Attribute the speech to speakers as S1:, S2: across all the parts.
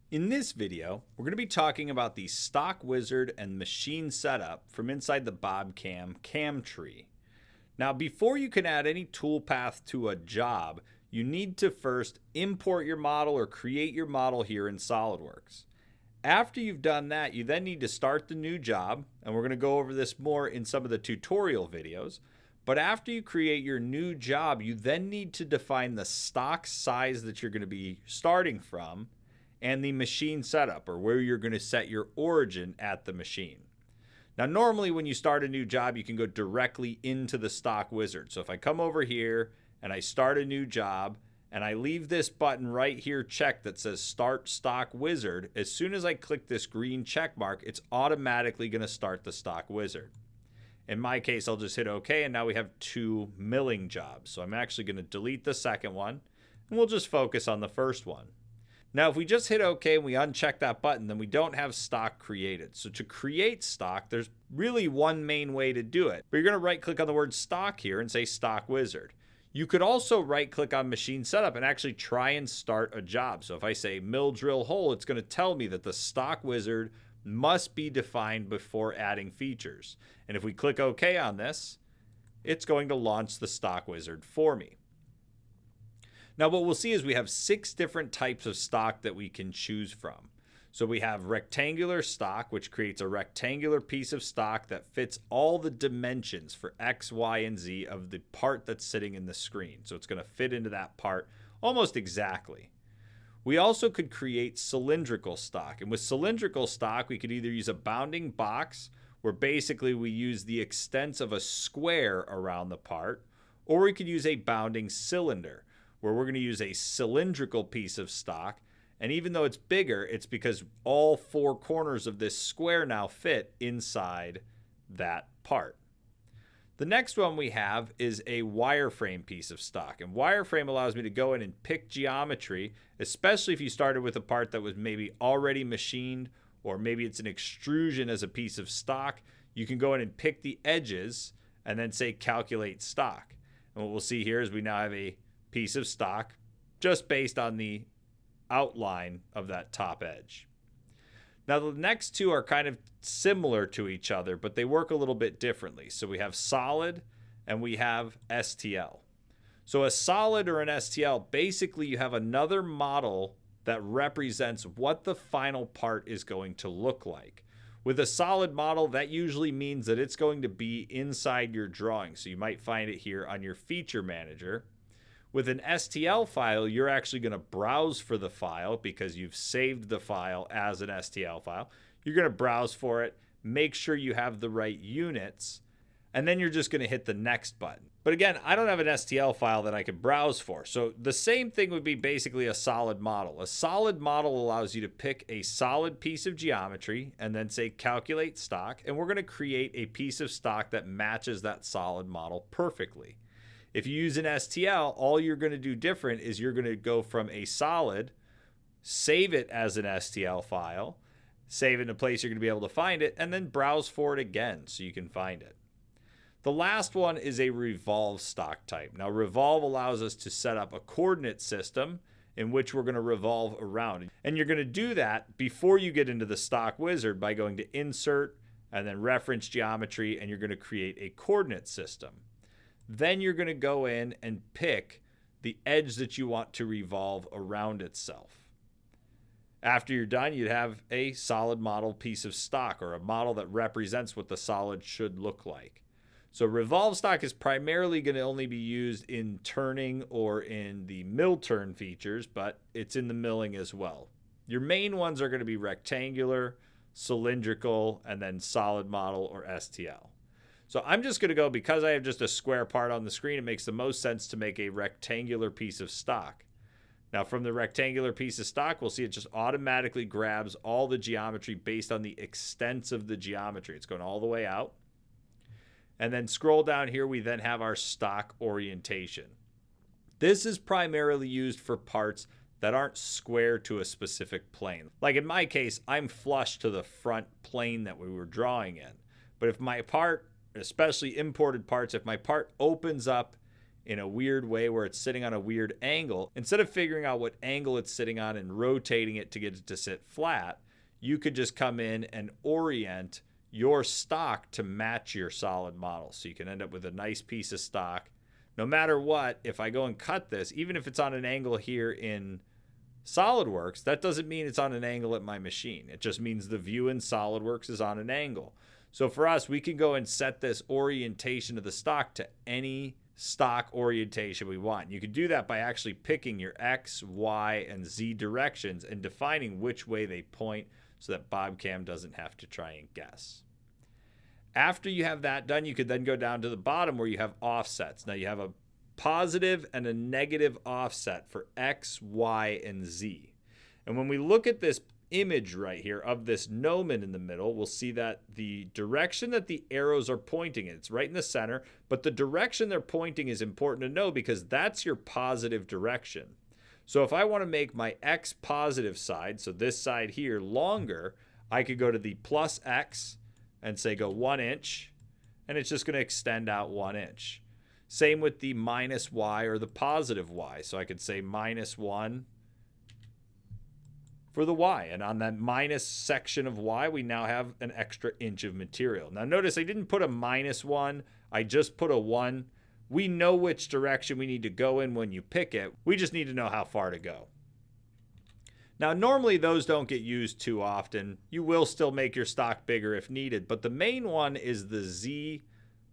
S1: In this video, we're going to be talking about the stock wizard and machine setup from inside the BobCam cam tree. Now, before you can add any toolpath to a job, you need to first import your model or create your model here in SOLIDWORKS. After you've done that, you then need to start the new job, and we're going to go over this more in some of the tutorial videos. But after you create your new job, you then need to define the stock size that you're going to be starting from and the machine setup, or where you're going to set your origin at the machine. Now, normally when you start a new job, you can go directly into the stock wizard. So if I come over here and I start a new job and I leave this button right here checked that says Start Stock Wizard, as soon as I click this green check mark, it's automatically going to start the stock wizard. In my case, I'll just hit OK, and now we have two milling jobs. So I'm actually going to delete the second one, and we'll just focus on the first one. Now, if we just hit OK and we uncheck that button, then we don't have stock created. So to create stock, there's really one main way to do it. But you're going to right-click on the word stock here and say Stock Wizard. You could also right-click on Machine Setup and actually try and start a job. So if I say Mill Drill Hole, it's going to tell me that the Stock Wizard must be defined before adding features. And if we click OK on this, it's going to launch the Stock Wizard for me. Now, what we'll see is we have 6 different types of stock that we can choose from. So we have rectangular stock, which creates a rectangular piece of stock that fits all the dimensions for X, Y, and Z of the part that's sitting in the screen. So it's going to fit into that part almost exactly. We also could create cylindrical stock. And with cylindrical stock, we could either use a bounding box, where basically we use the extents of a square around the part, or we could use a bounding cylinder, where we're going to use a cylindrical piece of stock. And even though it's bigger, it's because all 4 corners of this square now fit inside that part. The next one we have is a wireframe piece of stock. And wireframe allows me to go in and pick geometry, especially if you started with a part that was maybe already machined, or maybe it's an extrusion as a piece of stock. You can go in and pick the edges and then say calculate stock. And what we'll see here is we now have a piece of stock just based on the outline of that top edge. Now, the next two are kind of similar to each other, but they work a little bit differently. So we have solid and we have STL. So a solid or an STL, basically you have another model that represents what the final part is going to look like. With a solid model, that usually means that it's going to be inside your drawing. So you might find it here on your feature manager. With an STL file, you're actually going to browse for the file because you've saved the file as an STL file. You're going to browse for it, make sure you have the right units, and then you're just going to hit the next button. But again, I don't have an STL file that I could browse for. So the same thing would be basically a solid model. A solid model allows you to pick a solid piece of geometry and then say calculate stock, and we're going to create a piece of stock that matches that solid model perfectly. If you use an STL, all you're going to do different is you're going to go from a solid, save it as an STL file, save it in a place you're going to be able to find it, and then browse for it again so you can find it. The last one is a revolve stock type. Now, revolve allows us to set up a coordinate system in which we're going to revolve around. And you're going to do that before you get into the stock wizard by going to Insert and then Reference Geometry, and you're going to create a coordinate system. Then you're going to go in and pick the edge that you want to revolve around itself. After you're done, you'd have a solid model piece of stock, or a model that represents what the solid should look like. So revolve stock is primarily going to only be used in turning or in the mill turn features, but it's in the milling as well. Your main ones are going to be rectangular, cylindrical, and then solid model or STL. So I'm just going to go, because I have just a square part on the screen, it makes the most sense to make a rectangular piece of stock. Now, from the rectangular piece of stock, we'll see it just automatically grabs all the geometry based on the extents of the geometry. It's going all the way out. And then scroll down here, we then have our stock orientation. This is primarily used for parts that aren't square to a specific plane. Like in my case, I'm flush to the front plane that we were drawing in. But if my part, especially imported parts, if my part opens up in a weird way where it's sitting on a weird angle, instead of figuring out what angle it's sitting on and rotating it to get it to sit flat, you could just come in and orient your stock to match your solid model. So you can end up with a nice piece of stock. No matter what, if I go and cut this, even if it's on an angle here in SolidWorks, that doesn't mean it's on an angle at my machine. It just means the view in SolidWorks is on an angle. So for us, we can go and set this orientation of the stock to any stock orientation we want. You can do that by actually picking your X, Y, and Z directions and defining which way they point so that BobCam doesn't have to try and guess. After you have that done, you could then go down to the bottom where you have offsets. Now you have a positive and a negative offset for X, Y, and Z. And when we look at this image right here of this gnomon in the middle, we'll see that the direction that the arrows are pointing in, it's right in the center, but the direction they're pointing is important to know because that's your positive direction. So if I want to make my X positive side, so this side here, longer, I could go to the plus X and say go 1 inch, and it's just going to extend out 1 inch. Same with the minus Y or the positive Y. So I could say -1 for the Y. And on that minus section of Y, we now have an extra inch of material. Now notice I didn't put a -1, I just put a 1. We know which direction we need to go in when you pick it. We just need to know how far to go. Now, normally those don't get used too often. You will still make your stock bigger if needed, but the main one is the Z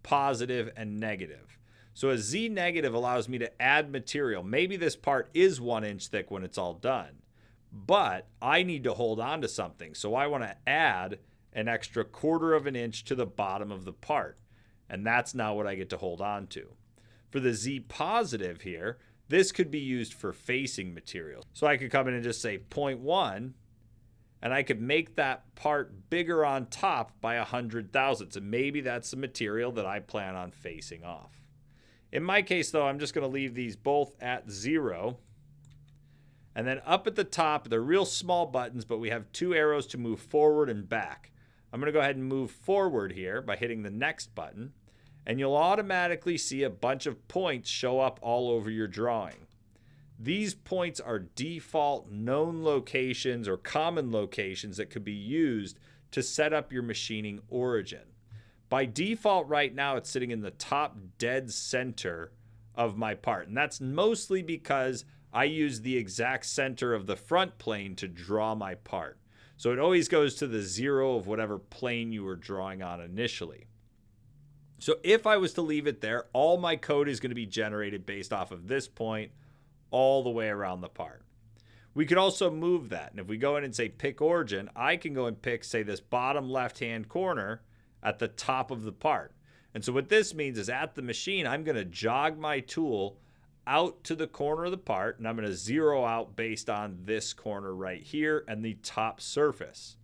S1: positive and negative. So a Z negative allows me to add material. Maybe this part is 1 inch thick when it's all done, but I need to hold on to something. So I want to add an extra 1/4 of an inch to the bottom of the part. And that's now what I get to hold on to. For the Z positive here, this could be used for facing material. So I could come in and just say 0.1, and I could make that part bigger on top by 100 thousandths. And maybe that's the material that I plan on facing off. In my case, though, I'm just going to leave these both at 0. And then up at the top, they're real small buttons, but we have 2 arrows to move forward and back. I'm going to go ahead and move forward here by hitting the next button, and you'll automatically see a bunch of points show up all over your drawing. These points are default known locations or common locations that could be used to set up your machining origin. By default right now, it's sitting in the top dead center of my part, and that's mostly because I use the exact center of the front plane to draw my part. So it always goes to the 0 of whatever plane you were drawing on initially. So if I was to leave it there, all my code is going to be generated based off of this point all the way around the part. We could also move that. And if we go in and say pick origin, I can go and pick, say, this bottom left-hand corner at the top of the part. And so what this means is at the machine, I'm going to jog my tool out to the corner of the part, and I'm going to zero out based on this corner right here and the top surface.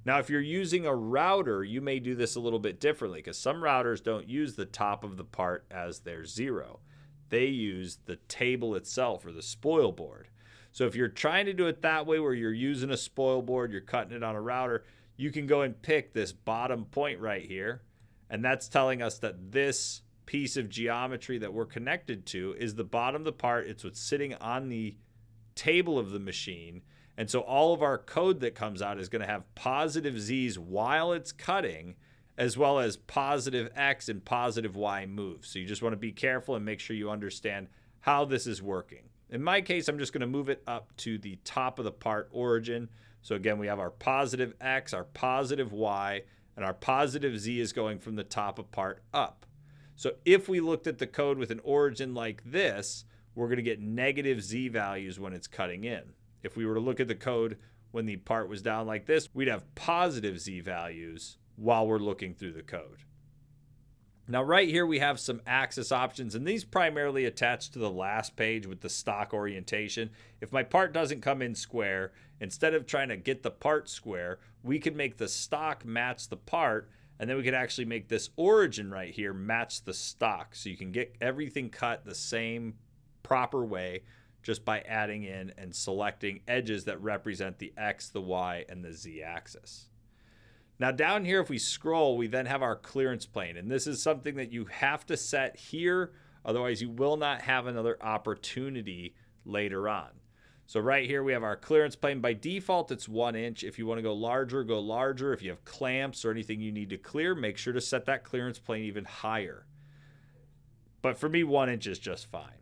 S1: Now, if you're using a router, you may do this a little bit differently because some routers don't use the top of the part as their 0. They use the table itself or the spoil board. So if you're trying to do it that way where you're using a spoil board, you're cutting it on a router, you can go and pick this bottom point right here, and that's telling us that this piece of geometry that we're connected to is the bottom of the part. It's what's sitting on the table of the machine. And so all of our code that comes out is going to have positive Z's while it's cutting, as well as positive X and positive Y moves. So you just want to be careful and make sure you understand how this is working. In my case, I'm just going to move it up to the top of the part origin. So again, we have our positive X, our positive Y, and our positive Z is going from the top of part up. So if we looked at the code with an origin like this, we're going to get negative Z values when it's cutting in. If we were to look at the code when the part was down like this, we'd have positive Z values while we're looking through the code. Now right here we have some axis options, and these primarily attach to the last page with the stock orientation. If my part doesn't come in square, instead of trying to get the part square, we could make the stock match the part, and then we could actually make this origin right here match the stock. So you can get everything cut the same proper way just by adding in and selecting edges that represent the X, the Y, and the Z axis. Now down here, if we scroll, we then have our clearance plane. And this is something that you have to set here Otherwise, you will not have another opportunity later on. So right here, we have our clearance plane. By default, it's 1 inch. If you want to go larger, go larger. If you have clamps or anything you need to clear, make sure to set that clearance plane even higher. But for me, 1 inch is just fine.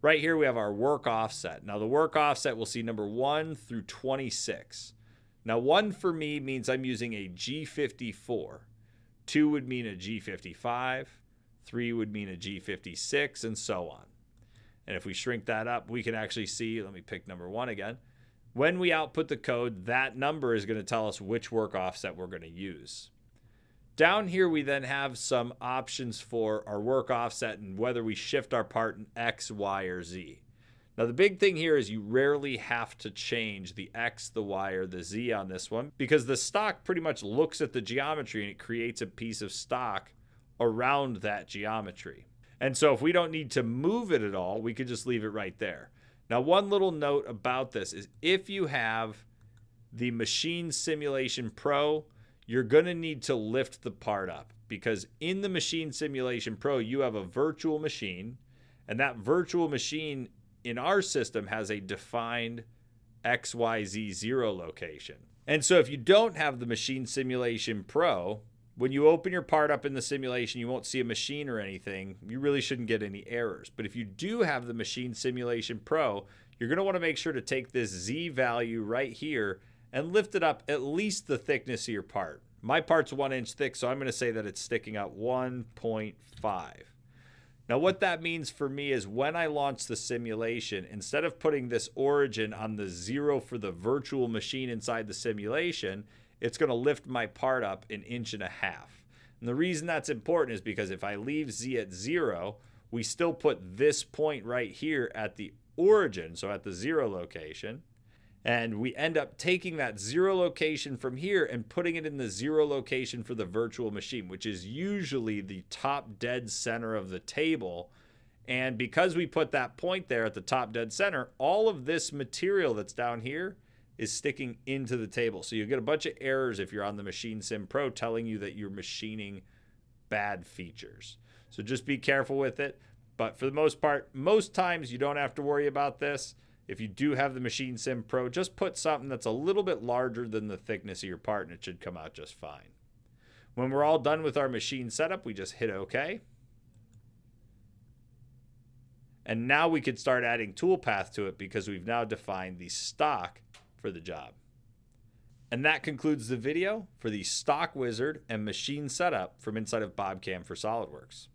S1: Right here, we have our work offset. Now, the work offset, we'll see number 1 through 26. Now, 1 for me means I'm using a G54. 2 would mean a G55. 3 would mean a G56, and so on. And if we shrink that up, we can actually see, let me pick number 1 again. When we output the code, that number is going to tell us which work offset we're going to use. Down here, we then have some options for our work offset and whether we shift our part in X, Y, or Z. Now, the big thing here is you rarely have to change the X, the Y, or the Z on this one because the stock pretty much looks at the geometry and it creates a piece of stock around that geometry. And so if we don't need to move it at all, we could just leave it right there. Now, one little note about this is if you have the Machine Simulation Pro, you're going to need to lift the part up because in the Machine Simulation Pro, you have a virtual machine, and that virtual machine in our system has a defined XYZ 0 location. And so if you don't have the Machine Simulation Pro, when you open your part up in the simulation, you won't see a machine or anything. You really shouldn't get any errors. But if you do have the Machine Simulation Pro, you're going to want to make sure to take this Z value right here and lift it up at least the thickness of your part. My part's 1 inch thick, so I'm going to say that it's sticking out 1.5. Now, what that means for me is when I launch the simulation, instead of putting this origin on the 0 for the virtual machine inside the simulation, it's going to lift my part up 1.5 inches. And the reason that's important is because if I leave Z at 0, we still put this point right here at the origin, so at the 0 location. And we end up taking that 0 location from here and putting it in the 0 location for the virtual machine, which is usually the top dead center of the table. And because we put that point there at the top dead center, all of this material that's down here is sticking into the table. So you get a bunch of errors if you're on the Machine Sim Pro telling you that you're machining bad features. So just be careful with it. But for the most part, most times you don't have to worry about this. If you do have the Machine Sim Pro, just put something that's a little bit larger than the thickness of your part and it should come out just fine. When we're all done with our machine setup, we just hit OK. And now we could start adding toolpath to it because we've now defined the stock for the job. And that concludes the video for the Stock Wizard and machine setup from inside of BobCam for SolidWorks.